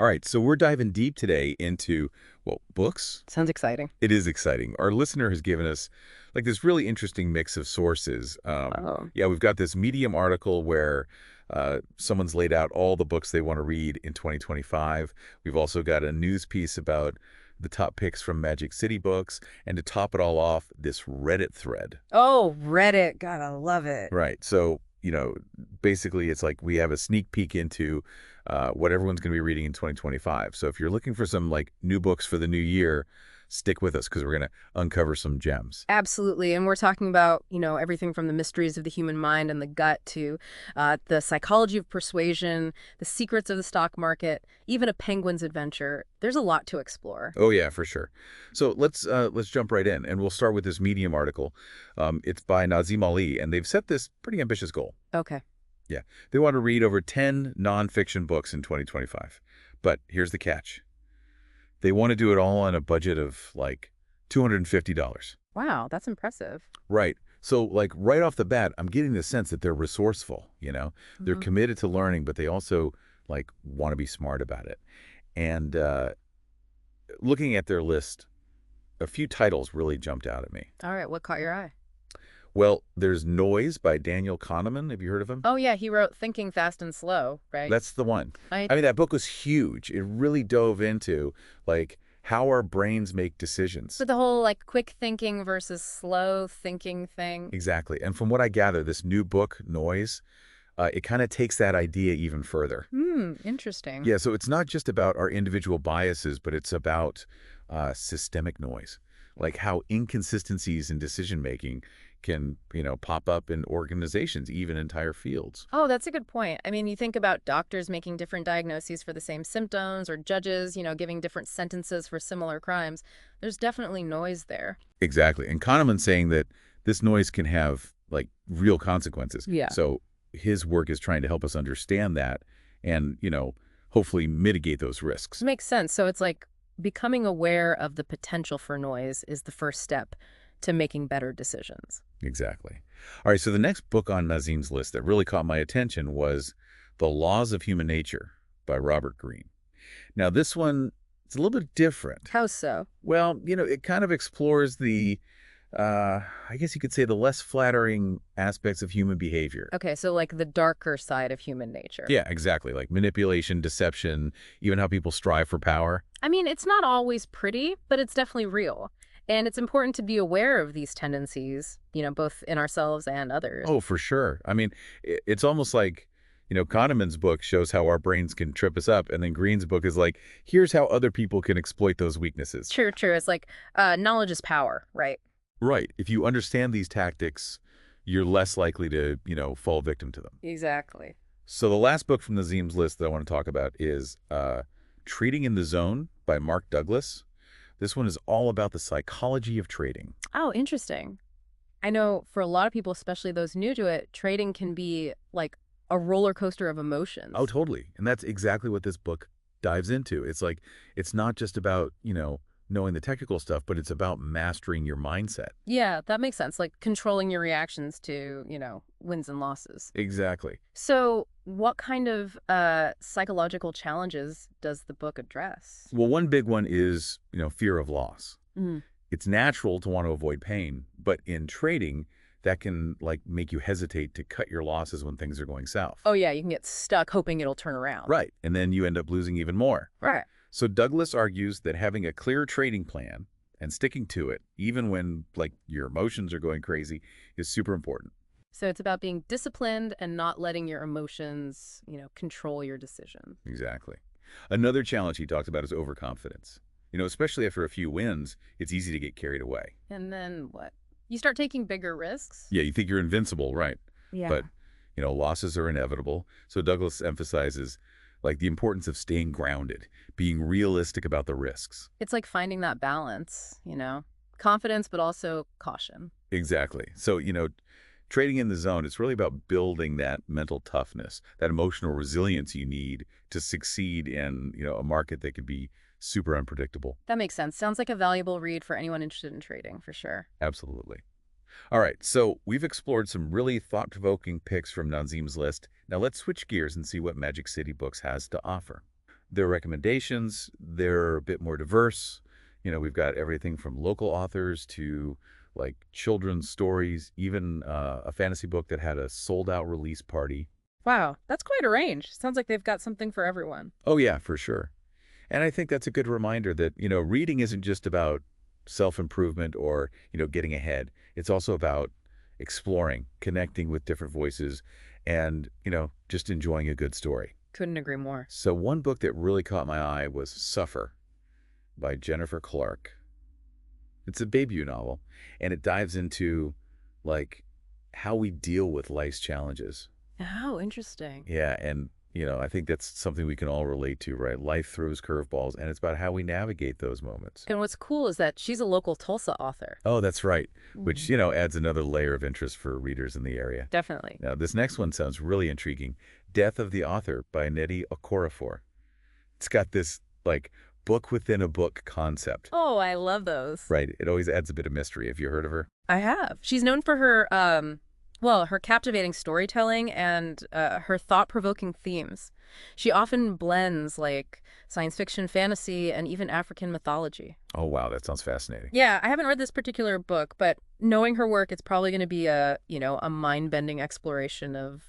All right, so we're diving deep today into, well, books. Sounds exciting. It is exciting. Our listener has given us like this really interesting mix of sources. Oh, Yeah, we've got this Medium article where someone's laid out all the books they want to read in 2025. We've also got a news piece about the top picks from Magic City Books, and to top it all off, this Reddit thread. oh, Reddit. God, I love it. Right. So, basically it's like we have a sneak peek into what everyone's going to be reading in 2025. So if you're looking for some like new books for the new year, stick with us because we're going to uncover some gems. Absolutely. And we're talking about, everything from the mysteries of the human mind and the gut to the psychology of persuasion, the secrets of the stock market, even a penguin's adventure. There's a lot to explore. Oh yeah, for sure. So let's jump right in, and we'll start with this Medium article. It's by Nazim Ali, and they've set this pretty ambitious goal. Okay. Yeah, they want to read over 10 nonfiction books in 2025. But here's the catch. They want to do it all on a budget of like $250. Wow, that's impressive. Right. So like right off the bat, I'm getting the sense that they're resourceful. They're Mhm. committed to learning, but they also like want to be smart about it. And looking at their list, a few titles really jumped out at me. All right, what caught your eye? Well, there's Noise by Daniel Kahneman. Have you heard of him? Oh, yeah, he wrote Thinking Fast and Slow, right? That's the one. I I mean, that book was huge. It really dove into like how our brains make decisions. So the whole like quick thinking versus slow thinking thing. Exactly. And from what I gather, this new book, Noise, it kind of takes that idea even further. Interesting. Yeah, so it's not just about our individual biases, but it's about systemic noise, like how inconsistencies in decision-making can, pop up in organizations, even entire fields. Oh, that's a good point. I mean, you think about doctors making different diagnoses for the same symptoms or judges, giving different sentences for similar crimes. There's definitely noise there. Exactly. And Kahneman's saying that this noise can have, like, real consequences. Yeah. So his work is trying to help us understand that and, hopefully mitigate those risks. Makes sense. So it's like becoming aware of the potential for noise is the first step to making better decisions. Exactly. All right, so the next book on Nazim's list that really caught my attention was The Laws of Human Nature by Robert Greene. Now, this one, it's a little bit different. How so? Well, it kind of explores I guess you could say the less flattering aspects of human behavior. Okay, so like the darker side of human nature. Yeah, exactly. Like manipulation, deception, even how people strive for power. I mean, it's not always pretty, but it's definitely real. And it's important to be aware of these tendencies, both in ourselves and others. Oh, for sure. I mean, it's almost like, Kahneman's book shows how our brains can trip us up, and then Green's book is like, here's how other people can exploit those weaknesses. True, true. It's like knowledge is power, right? Right. If you understand these tactics, you're less likely to, fall victim to them. Exactly. So the last book from Nazim's list that I want to talk about is Trading in the Zone by Mark Douglas. This one is all about the psychology of trading. Oh, interesting. I know for a lot of people, especially those new to it, trading can be like a roller coaster of emotions. Oh, totally. And that's exactly what this book dives into. It's like, it's not just about, knowing the technical stuff, but it's about mastering your mindset. Yeah, that makes sense. Like controlling your reactions to, wins and losses. Exactly. So what kind of psychological challenges does the book address? Well, one big one is, fear of loss. Mm. It's natural to want to avoid pain, but in trading, that can like make you hesitate to cut your losses when things are going south. Oh, yeah, you can get stuck hoping it'll turn around. Right. And then you end up losing even more. Right. So Douglas argues that having a clear trading plan and sticking to it, even when like your emotions are going crazy, is super important. So it's about being disciplined and not letting your emotions, control your decision. Exactly. Another challenge he talks about is overconfidence. Especially after a few wins, it's easy to get carried away. And then what? You start taking bigger risks? Yeah, you think you're invincible, right? Yeah. But, losses are inevitable. So Douglas emphasizes like the importance of staying grounded, being realistic about the risks. It's like finding that balance, confidence, but also caution. Exactly. So, trading in the zone, it's really about building that mental toughness, that emotional resilience you need to succeed in, a market that could be super unpredictable. That makes sense. Sounds like a valuable read for anyone interested in trading, for sure. Absolutely. All right, so we've explored some really thought-provoking picks from Nazim's list. Now let's switch gears and see what Magic City Books has to offer. Their recommendations, they're a bit more diverse. We've got everything from local authors to like children's stories, even a fantasy book that had a sold-out release party. Wow, that's quite a range. Sounds like they've got something for everyone. Oh yeah, for sure. And I think that's a good reminder that, reading isn't just about self-improvement or, getting ahead. It's also about exploring, connecting with different voices, and, just enjoying a good story. Couldn't agree more. So one book that really caught my eye was Suffer by Jennifer Clark. It's a debut novel, and it dives into, like, how we deal with life's challenges. Oh, interesting. Yeah, and, I think that's something we can all relate to, right? Life throws curveballs, and it's about how we navigate those moments. And what's cool is that she's a local Tulsa author. Oh, that's right, which, Mhm. adds another layer of interest for readers in the area. Definitely. Now, this next one sounds really intriguing. Death of the Author by Nnedi Okorafor. It's got this, like, book within a book concept, Oh, I love those. right? It always adds a bit of mystery. Have you heard of her? I have. She's known for her, well, her captivating storytelling and her thought-provoking themes. She often blends like science fiction, fantasy, and even African mythology. Oh, wow, that sounds fascinating. Yeah, I haven't read this particular book, but knowing her work, it's probably going to be a mind-bending exploration of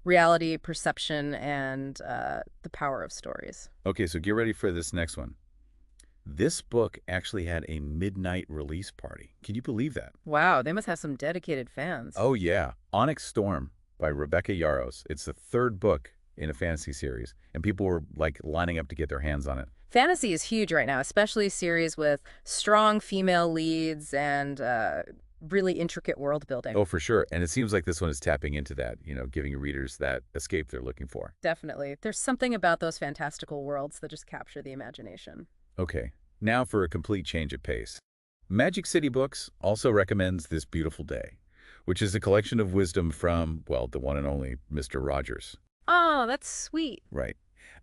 reality, perception, and the power of stories. Okay, so get ready for this next one. This book actually had a midnight release party. Can you believe that? Wow, they must have some dedicated fans. Oh, yeah. Onyx Storm by Rebecca Yarros. It's the third book in a fantasy series, and people were, like, lining up to get their hands on it. Fantasy is huge right now, especially series with strong female leads and really intricate world building. Oh, for sure. And it seems like this one is tapping into that, giving readers that escape they're looking for. Definitely. There's something about those fantastical worlds that just capture the imagination. Okay, now for a complete change of pace. Magic City Books also recommends This Beautiful Day, which is a collection of wisdom from, well, the one and only Mr. Rogers. Oh, that's sweet. Right.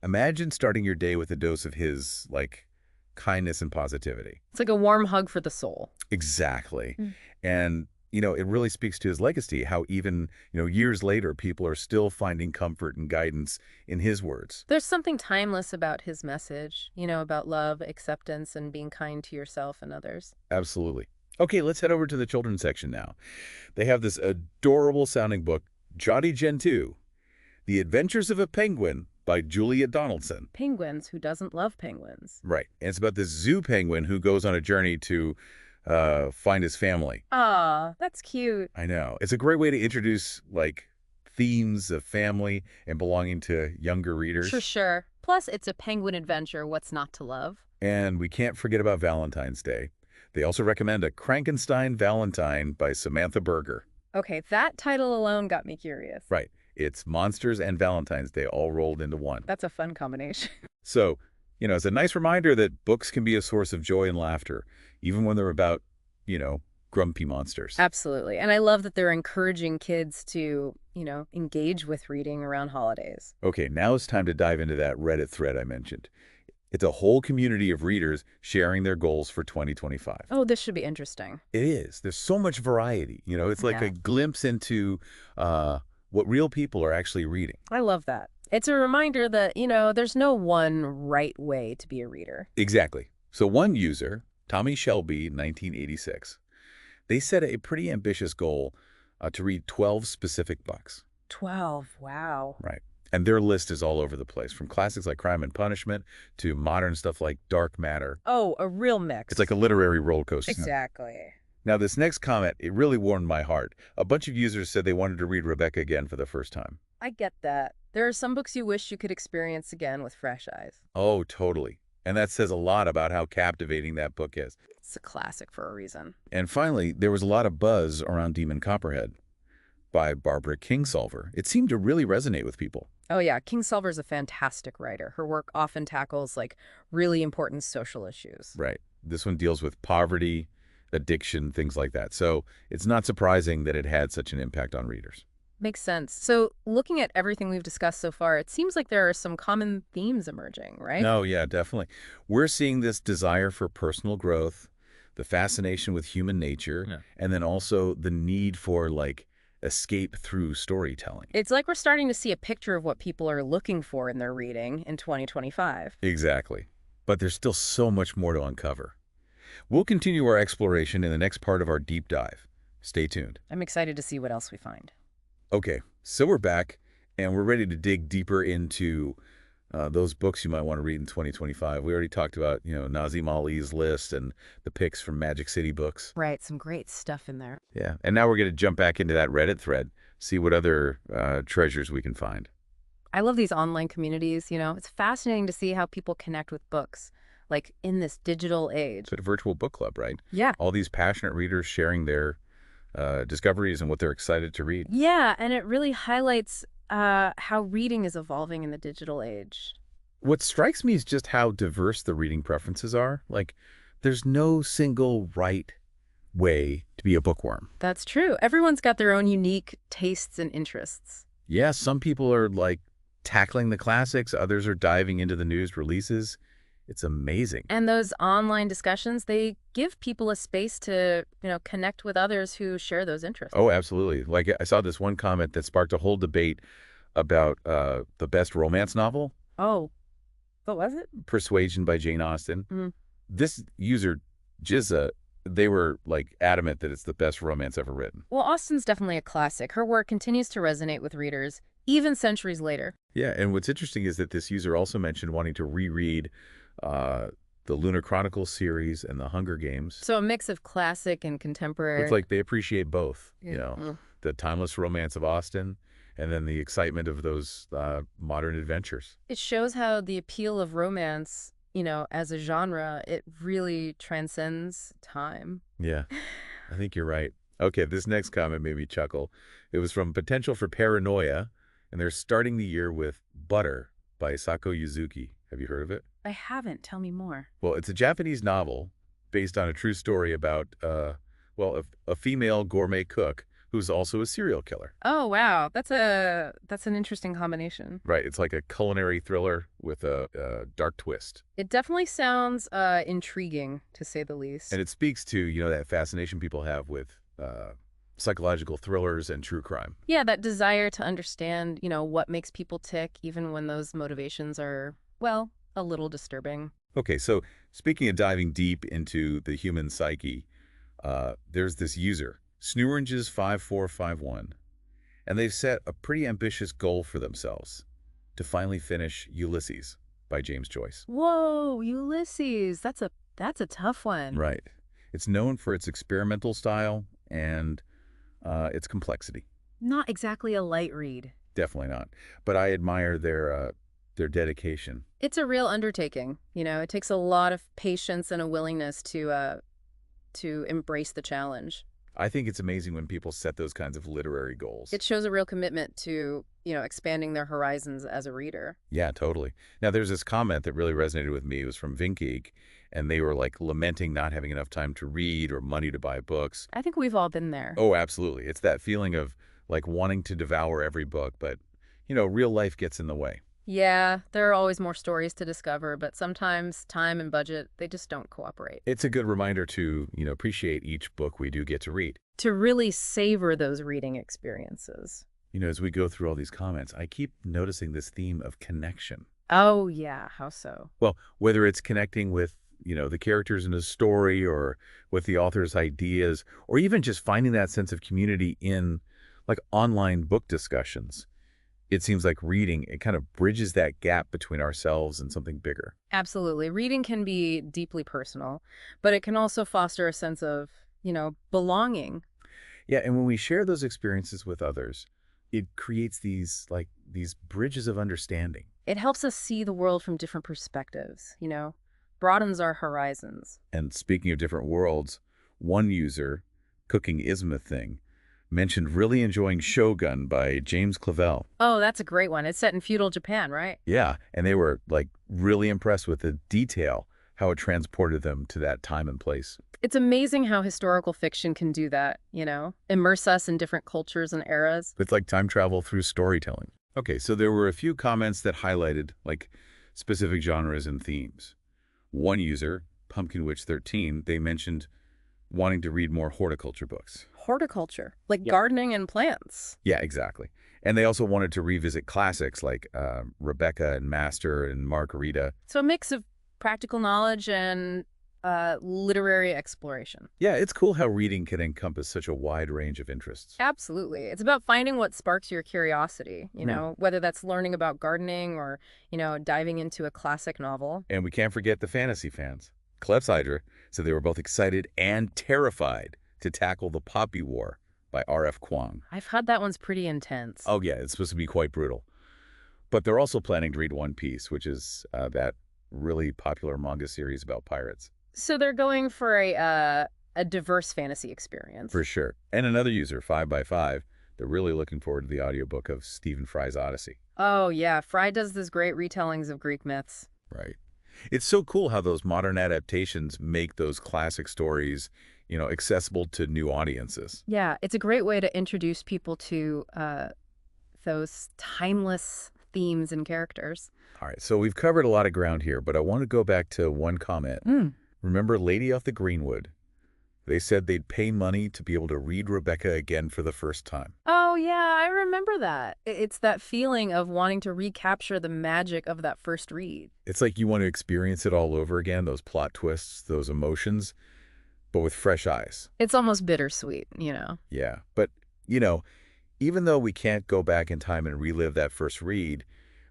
Imagine starting your day with a dose of his, like, kindness and positivity. It's like a warm hug for the soul. Exactly. Mm. And, it really speaks to his legacy, how even, years later, people are still finding comfort and guidance in his words. There's something timeless about his message, about love, acceptance, and being kind to yourself and others. Absolutely. Okay, let's head over to the children's section now. They have this adorable sounding book, Jolly Gentoo, The Adventures of a Penguin by Julia Donaldson. Penguins, who doesn't love penguins? Right. And it's about this zoo penguin who goes on a journey to find his family. Aw, that's cute. I know. It's a great way to introduce, like, themes of family and belonging to younger readers. Sure. Plus, it's a penguin adventure. What's not to love? And we can't forget about Valentine's Day. They also recommend A Frankenstein Valentine by Samantha Berger. Okay, that title alone got me curious. Right. It's monsters and Valentine's Day all rolled into one. That's a fun combination. So, it's a nice reminder that books can be a source of joy and laughter, even when they're about, grumpy monsters. Absolutely. And I love that they're encouraging kids to, engage with reading around holidays. Okay, now it's time to dive into that Reddit thread I mentioned. It's a whole community of readers sharing their goals for 2025. Oh, this should be interesting. It is. There's so much variety. It's like Yeah. a glimpse into what real people are actually reading. I love that. It's a reminder that, there's no one right way to be a reader. Exactly. So one user, Tommy Shelby, 1986, they set a pretty ambitious goal to read 12 specific books. 12. Wow. Right. And their list is all over the place, from classics like Crime and Punishment to modern stuff like Dark Matter. Oh, a real mix. It's like a literary roller coaster. Exactly. Now, this next comment, it really warmed my heart. A bunch of users said they wanted to read Rebecca again for the first time. I get that. There are some books you wish you could experience again with fresh eyes. Oh, totally. And that says a lot about how captivating that book is. It's a classic for a reason. And finally, there was a lot of buzz around Demon Copperhead by Barbara Kingsolver. It seemed to really resonate with people. Oh yeah, Kingsolver's a fantastic writer. Her work often tackles really important social issues. Right. This one deals with poverty, addiction, things like that. So it's not surprising that it had such an impact on readers. Makes sense. So looking at everything we've discussed so far, it seems like there are some common themes emerging, right? No, yeah, definitely. We're seeing this desire for personal growth, the fascination with human nature, Yeah. and then also the need for, like, escape through storytelling. It's like we're starting to see a picture of what people are looking for in their reading in 2025. Exactly. But there's still so much more to uncover. We'll continue our exploration in the next part of our deep dive. Stay tuned. I'm excited to see what else we find. Okay, so we're back, and we're ready to dig deeper into those books you might want to read in 2025. We already talked about, Nazim Ali's list and the picks from Magic City Books. Right, some great stuff in there. Yeah, and now we're going to jump back into that Reddit thread, see what other treasures we can find. I love these online communities, It's fascinating to see how people connect with books, like in this digital age. It's a virtual book club, right? Yeah. All these passionate readers sharing their discoveries and what they're excited to read. Yeah, and it really highlights how reading is evolving in the digital age. What strikes me is just how diverse the reading preferences are. Like, there's no single right way to be a bookworm. That's true. Everyone's got their own unique tastes and interests. Yeah, some people are like tackling the classics, others are diving into the newest releases. It's amazing. And those online discussions, they give people a space to, connect with others who share those interests. Oh, absolutely. Like, I saw this one comment that sparked a whole debate about the best romance novel. Oh, what was it? Persuasion by Jane Austen. Mm. This user, Jizza, they were like adamant that it's the best romance ever written. Well, Austen's definitely a classic. Her work continues to resonate with readers, even centuries later. Yeah, and what's interesting is that this user also mentioned wanting to reread the Lunar Chronicles series and the Hunger Games. So a mix of classic and contemporary. It's like they appreciate both, Yeah. the timeless romance of Austen and then the excitement of those modern adventures. It shows how the appeal of romance, as a genre, it really transcends time. Yeah, I think you're right. Okay, this next comment made me chuckle. It was from Potential for Paranoia, and they're starting the year with Butter by Sako Yuzuki. Have you heard of it? I haven't. Tell me more. Well, it's a Japanese novel based on a true story about, a female gourmet cook who's also a serial killer. Oh, wow. That's an interesting combination. Right. It's like a culinary thriller with a dark twist. It definitely sounds intriguing, to say the least. And it speaks to, that fascination people have with psychological thrillers and true crime. Yeah, that desire to understand, what makes people tick, even when those motivations are, well, a little disturbing. Okay, so speaking of diving deep into the human psyche, there's this user, Snoranges5451, and they've set a pretty ambitious goal for themselves to finally finish Ulysses by James Joyce. Whoa, Ulysses. That's a tough one. Right. It's known for its experimental style and its complexity. Not exactly a light read. Definitely not. But I admire their dedication. It's a real undertaking. It takes a lot of patience and a willingness to embrace the challenge. I think it's amazing when people set those kinds of literary goals. It shows a real commitment to, expanding their horizons as a reader. Yeah, totally. Now, there's this comment that really resonated with me. It was from Vingeek, and they were like lamenting not having enough time to read or money to buy books. I think we've all been there. Oh, absolutely. It's that feeling of like wanting to devour every book, but, real life gets in the way. Yeah, there are always more stories to discover, but sometimes time and budget, they just don't cooperate. It's a good reminder to, appreciate each book we do get to read. To really savor those reading experiences. As we go through all these comments, I keep noticing this theme of connection. Oh, yeah. How so? Well, whether it's connecting with, the characters in a story or with the author's ideas, or even just finding that sense of community in like online book discussions. It seems like reading, it kind of bridges that gap between ourselves and something bigger. Absolutely. Reading can be deeply personal, but it can also foster a sense of, belonging. Yeah, and when we share those experiences with others, it creates these bridges of understanding. It helps us see the world from different perspectives, broadens our horizons. And speaking of different worlds, one user, Cooking Ism a Thing, mentioned really enjoying Shogun by James Clavell. Oh, that's a great one. It's set in feudal Japan, right? Yeah, and they were like really impressed with the detail, how it transported them to that time and place. It's amazing how historical fiction can do that, immerse us in different cultures and eras. It's like time travel through storytelling. Okay, so there were a few comments that highlighted like specific genres and themes. One user, Pumpkin Witch 13, they mentioned wanting to read more horticulture books. Horticulture, like Yep. gardening and plants. Yeah, exactly. And they also wanted to revisit classics like Rebecca and Master and Margarita. So a mix of practical knowledge and literary exploration. Yeah, it's cool how reading can encompass such a wide range of interests. Absolutely. It's about finding what sparks your curiosity, Yeah. whether that's learning about gardening or, diving into a classic novel. And we can't forget the fantasy fans. Clepsydra said they were both excited and terrified to tackle The Poppy War by R.F. Kuang. I've heard that one's pretty intense. Oh, yeah, it's supposed to be quite brutal. But they're also planning to read One Piece, which is that really popular manga series about pirates. So they're going for a diverse fantasy experience. For sure. And another user, 5x5, they're really looking forward to the audiobook of Stephen Fry's Odyssey. Oh, yeah. Fry does this great retellings of Greek myths. Right. It's so cool how those modern adaptations make those classic stories, accessible to new audiences. Yeah, it's a great way to introduce people to those timeless themes and characters. All right, so we've covered a lot of ground here, but I want to go back to one comment. Remember Lady Off the Greenwood? They said they'd pay money to be able to read Rebecca again for the first time. Oh, yeah, I remember that. It's that feeling of wanting to recapture the magic of that first read. It's like you want to experience it all over again, those plot twists, those emotions, but with fresh eyes. It's almost bittersweet. Yeah, but, even though we can't go back in time and relive that first read,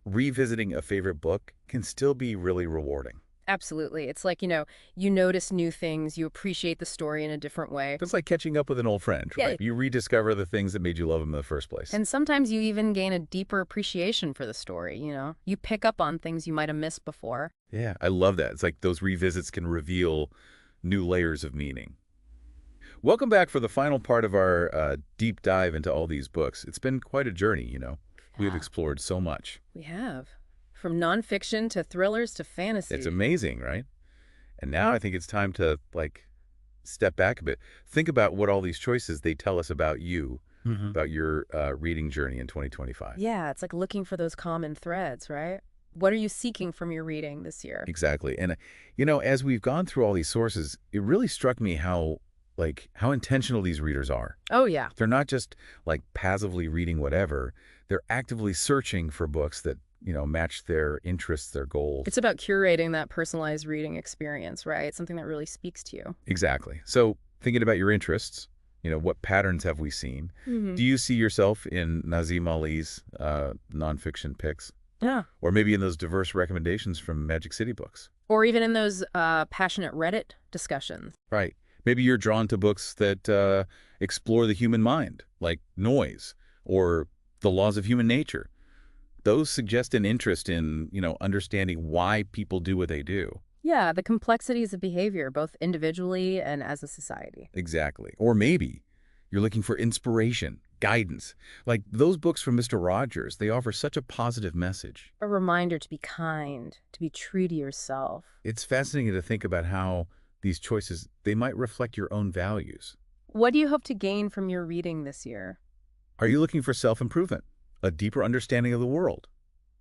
revisiting a favorite book can still be really rewarding. Absolutely. It's like, you notice new things, you appreciate the story in a different way. It's like catching up with an old friend, Yeah. right? You rediscover the things that made you love them in the first place. And sometimes you even gain a deeper appreciation for the story, You pick up on things you might have missed before. Yeah, I love that. It's like those revisits can reveal new layers of meaning. Welcome back for the final part of our deep dive into all these books. It's been quite a journey. We've Yeah. explored so much. We have. From nonfiction to thrillers to fantasy. It's amazing, right? And now I think it's time to, step back a bit. Think about what all these choices, they tell us about you, about your reading journey in 2025. Yeah, it's like looking for those common threads, right? What are you seeking from your reading this year? Exactly. And, as we've gone through all these sources, it really struck me how intentional these readers are. Oh, yeah. They're not just, passively reading whatever. They're actively searching for books that, match their interests, their goals. It's about curating that personalized reading experience, right? Something that really speaks to you. Exactly. So thinking about your interests, what patterns have we seen? Do you see yourself in Nazim Ali's nonfiction picks? Yeah. Or maybe in those diverse recommendations from Magic City Books? Or even in those passionate Reddit discussions. Right. Maybe you're drawn to books that explore the human mind, like Noise or The Laws of Human Nature. Those suggest an interest in, understanding why people do what they do. Yeah, the complexities of behavior, both individually and as a society. Exactly. Or maybe you're looking for inspiration, guidance. Like those books from Mr. Rogers, they offer such a positive message. A reminder to be kind, to be true to yourself. It's fascinating to think about how these choices, they might reflect your own values. What do you hope to gain from your reading this year? Are you looking for self-improvement, a deeper understanding of the world,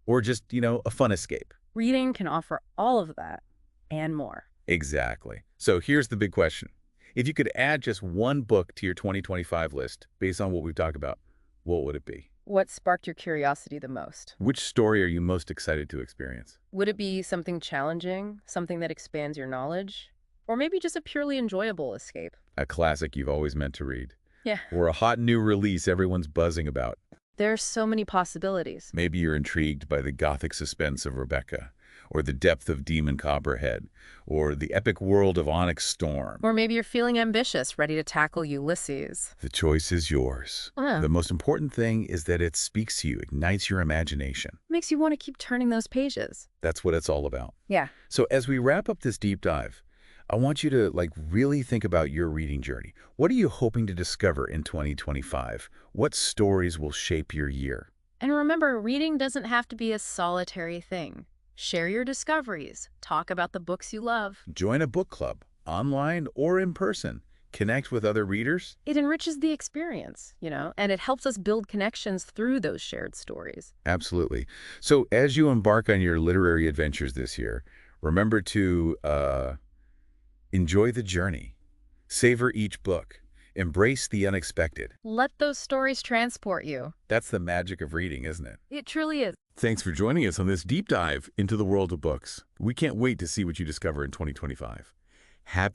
or just, a fun escape? Reading can offer all of that and more. Exactly. So here's the big question. If you could add just one book to your 2025 list based on what we've talked about, what would it be? What sparked your curiosity the most? Which story are you most excited to experience? Would it be something challenging, something that expands your knowledge? Or maybe just a purely enjoyable escape? A classic you've always meant to read. Yeah. Or a hot new release everyone's buzzing about. There are so many possibilities. Maybe you're intrigued by the gothic suspense of Rebecca, or the depth of Demon Copperhead, or the epic world of Onyx Storm. Or maybe you're feeling ambitious, ready to tackle Ulysses. The choice is yours. The most important thing is that it speaks to you, ignites your imagination. Makes you want to keep turning those pages. That's what it's all about. Yeah. So as we wrap up this deep dive, I want you to really think about your reading journey. What are you hoping to discover in 2025? What stories will shape your year? And remember, reading doesn't have to be a solitary thing. Share your discoveries. Talk about the books you love. Join a book club, online or in person. Connect with other readers. It enriches the experience, and it helps us build connections through those shared stories. Absolutely. So as you embark on your literary adventures this year, remember to enjoy the journey. Savor each book. Embrace the unexpected. Let those stories transport you. That's the magic of reading, isn't it? It truly is. Thanks for joining us on this deep dive into the world of books. We can't wait to see what you discover in 2025. Happy